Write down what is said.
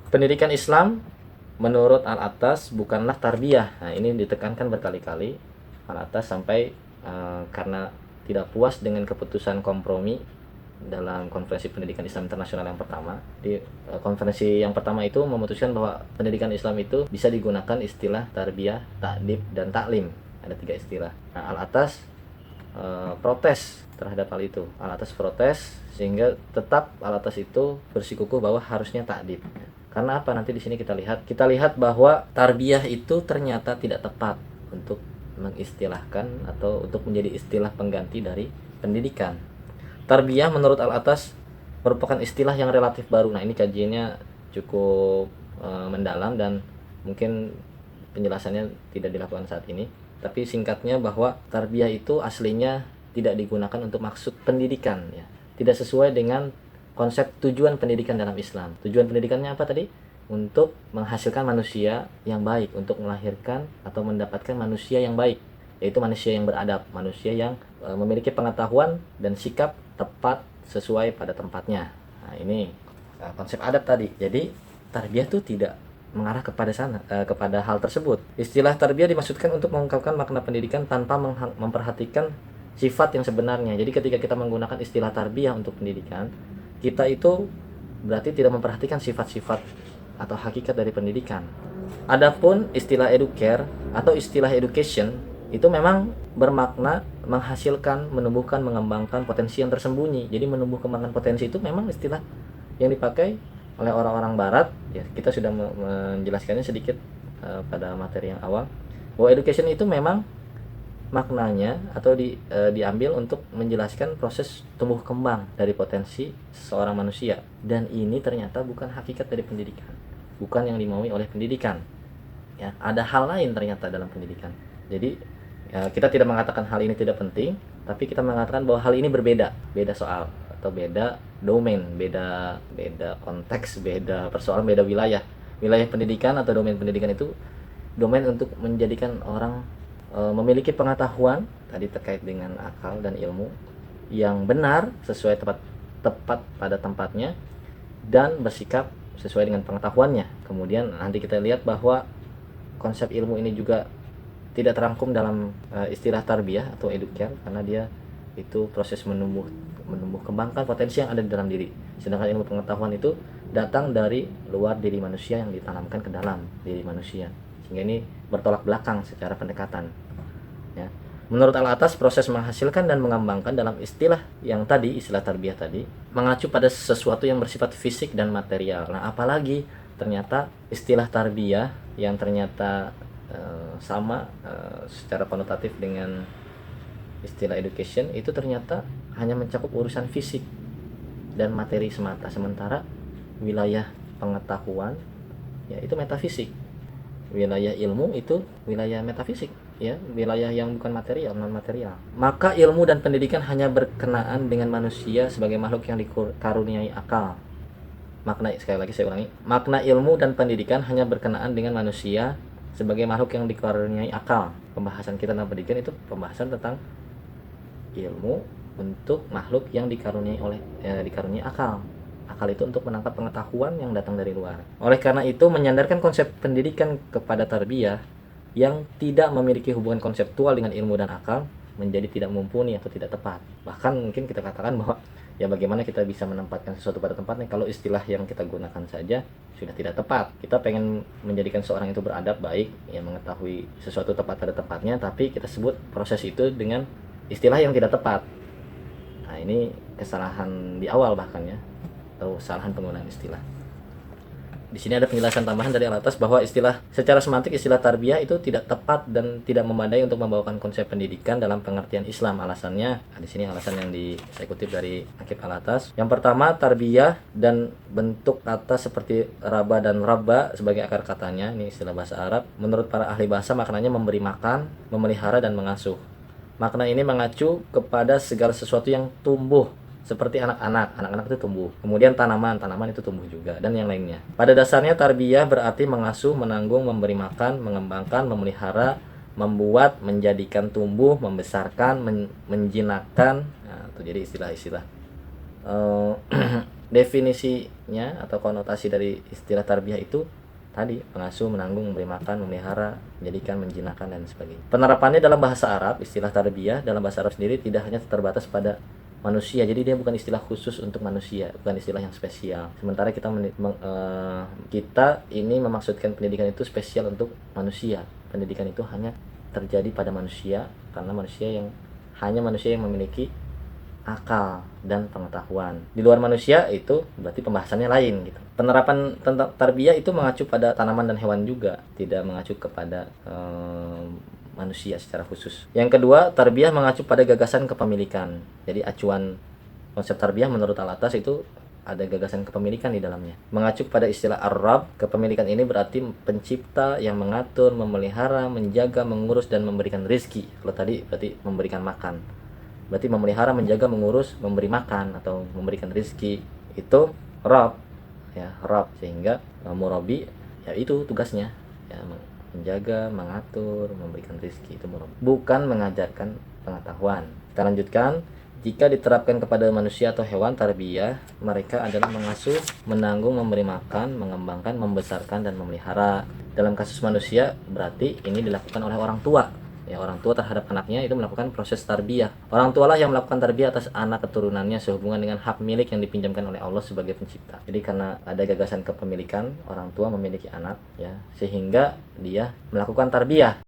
Pendidikan Islam menurut Al-Attas bukanlah tarbiyah. Nah, ini ditekankan berkali-kali Al-Attas sampai karena tidak puas dengan keputusan kompromi dalam konferensi pendidikan Islam internasional yang pertama. Di konferensi yang pertama itu memutuskan bahwa pendidikan Islam itu bisa digunakan istilah tarbiyah, ta'dib, dan taklim. Ada 3 istilah. Nah, Al-Attas protes terhadap hal itu. Al-Attas protes sehingga tetap Al-Attas itu bersikukuh bahwa harusnya ta'dib. Karena apa? Nanti di sini kita lihat bahwa tarbiyah itu ternyata tidak tepat untuk mengistilahkan atau untuk menjadi istilah pengganti dari pendidikan. Tarbiyah menurut Al-Attas merupakan istilah yang relatif baru. Nah, ini kajiannya cukup mendalam dan mungkin penjelasannya tidak dilakukan saat ini. Tapi singkatnya bahwa tarbiyah itu aslinya tidak digunakan untuk maksud pendidikan, ya. Tidak sesuai dengan konsep tujuan pendidikan dalam Islam. Tujuan pendidikannya apa tadi? Untuk menghasilkan manusia yang baik, untuk melahirkan atau mendapatkan manusia yang baik, yaitu manusia yang beradab, manusia yang memiliki pengetahuan dan sikap tepat sesuai pada tempatnya. Nah, ini konsep adab tadi. Jadi tarbiyah itu tidak mengarah kepada sana, kepada hal tersebut. Istilah tarbiyah dimaksudkan untuk mengungkapkan makna pendidikan tanpa memperhatikan sifat yang sebenarnya. Jadi ketika kita menggunakan istilah tarbiyah untuk pendidikan, kita itu berarti tidak memperhatikan sifat-sifat atau hakikat dari pendidikan. Adapun istilah educare atau istilah education itu memang bermakna menghasilkan, menumbuhkan, mengembangkan potensi yang tersembunyi. Jadi menumbuh kembangkan potensi itu memang istilah yang dipakai oleh orang-orang barat, ya. Kita sudah menjelaskannya sedikit pada materi yang awal, bahwa education itu memang maknanya atau diambil untuk menjelaskan proses tumbuh kembang dari potensi seorang manusia, dan ini ternyata bukan hakikat dari pendidikan, bukan yang dimaui oleh pendidikan, ya. Ada hal lain ternyata dalam pendidikan. Jadi ya, kita tidak mengatakan hal ini tidak penting, tapi kita mengatakan bahwa hal ini berbeda soal atau beda domain, beda konteks, beda persoalan, beda wilayah pendidikan atau domain pendidikan itu domain untuk menjadikan orang memiliki pengetahuan tadi terkait dengan akal dan ilmu yang benar sesuai tepat pada tempatnya dan bersikap sesuai dengan pengetahuannya. Kemudian nanti kita lihat bahwa konsep ilmu ini juga tidak terangkum dalam istilah tarbiyah atau educare, karena dia itu proses menumbuh kembangkan potensi yang ada di dalam diri. Sedangkan ilmu pengetahuan itu datang dari luar diri manusia yang ditanamkan ke dalam diri manusia. Sehingga ini bertolak belakang secara pendekatan, ya. Menurut Al-Attas, proses menghasilkan dan mengembangkan dalam istilah yang tadi, istilah tarbiyah tadi, mengacu pada sesuatu yang bersifat fisik dan material. Nah, apalagi ternyata istilah tarbiyah yang ternyata sama secara konotatif dengan istilah education itu ternyata hanya mencakup urusan fisik dan materi semata, sementara wilayah pengetahuan, ya, itu metafisik. Wilayah ilmu itu wilayah metafisik, ya, wilayah yang bukan material, non material. Maka ilmu dan pendidikan hanya berkenaan dengan manusia sebagai makhluk yang dikaruniai akal. Makna, sekali lagi saya ulangi, makna ilmu dan pendidikan hanya berkenaan dengan manusia sebagai makhluk yang dikaruniai akal. Pembahasan kita dalam pendidikan itu pembahasan tentang ilmu untuk makhluk yang dikaruniai akal. Akal itu untuk menangkap pengetahuan yang datang dari luar. Oleh karena itu, menyandarkan konsep pendidikan kepada tarbiyah yang tidak memiliki hubungan konseptual dengan ilmu dan akal menjadi tidak mumpuni atau tidak tepat. Bahkan mungkin kita katakan bahwa ya bagaimana kita bisa menempatkan sesuatu pada tempatnya kalau istilah yang kita gunakan saja sudah tidak tepat. Kita pengen menjadikan seorang itu beradab baik, ya, mengetahui sesuatu tepat pada tempatnya, tapi kita sebut proses itu dengan istilah yang tidak tepat. Nah, ini kesalahan di awal bahkan, ya, atau kesalahan penggunaan istilah. Di sini ada penjelasan tambahan dari Al-Attas bahwa secara semantik istilah tarbiyah itu tidak tepat dan tidak memadai untuk membawakan konsep pendidikan dalam pengertian Islam. Alasannya, di sini alasan yang saya kutip dari Akib Al-Attas. Yang pertama, tarbiyah dan bentuk kata seperti raba dan rabba sebagai akar katanya, ini istilah bahasa Arab. Menurut para ahli bahasa maknanya memberi makan, memelihara dan mengasuh. Makna ini mengacu kepada segala sesuatu yang tumbuh, seperti anak-anak itu tumbuh, kemudian tanaman itu tumbuh juga, dan yang lainnya. Pada dasarnya tarbiyah berarti mengasuh, menanggung, memberi makan, mengembangkan, memelihara, membuat, menjadikan tumbuh, membesarkan, menjinakkan. Nah, itu jadi istilah-istilah definisinya atau konotasi dari istilah tarbiyah itu tadi mengasuh, menanggung, memberi makan, memelihara, menjadikan, menjinakkan dan sebagainya. Penerapannya dalam bahasa Arab, istilah tarbiyah dalam bahasa Arab sendiri tidak hanya terbatas pada manusia, jadi dia bukan istilah khusus untuk manusia, bukan istilah yang spesial. Sementara kita ini memaksudkan pendidikan itu spesial untuk manusia. Pendidikan itu hanya terjadi pada manusia karena manusia yang memiliki akal dan pengetahuan. Di luar manusia itu berarti pembahasannya lain gitu. Penerapan tentang tarbiyah itu mengacu pada tanaman dan hewan juga, tidak mengacu kepada manusia secara khusus. Yang kedua, tarbiyah mengacu pada gagasan kepemilikan. Jadi acuan konsep tarbiyah menurut Al-Attas itu ada gagasan kepemilikan di dalamnya. Mengacu pada istilah Ar-Rabb, kepemilikan ini berarti pencipta yang mengatur, memelihara, menjaga, mengurus dan memberikan rezeki. Kalau tadi berarti memberikan makan. Berarti memelihara, menjaga, mengurus, memberi makan atau memberikan rezeki itu Rabb, ya Rabb. Sehingga murabi ya itu tugasnya, ya menjaga, mengatur, memberikan rezeki, itu murabi, bukan mengajarkan pengetahuan. Kita lanjutkan. Jika diterapkan kepada manusia atau hewan, tarbiyah mereka adalah mengasuh, menanggung, memberi makan, mengembangkan, membesarkan dan memelihara. Dalam kasus manusia berarti ini dilakukan oleh orang tua. Ya, orang tua terhadap anaknya itu melakukan proses tarbiyah. Orang tualah yang melakukan tarbiyah atas anak keturunannya sehubungan dengan hak milik yang dipinjamkan oleh Allah sebagai pencipta. Jadi karena ada gagasan kepemilikan, orang tua memiliki anak, ya, sehingga dia melakukan tarbiyah.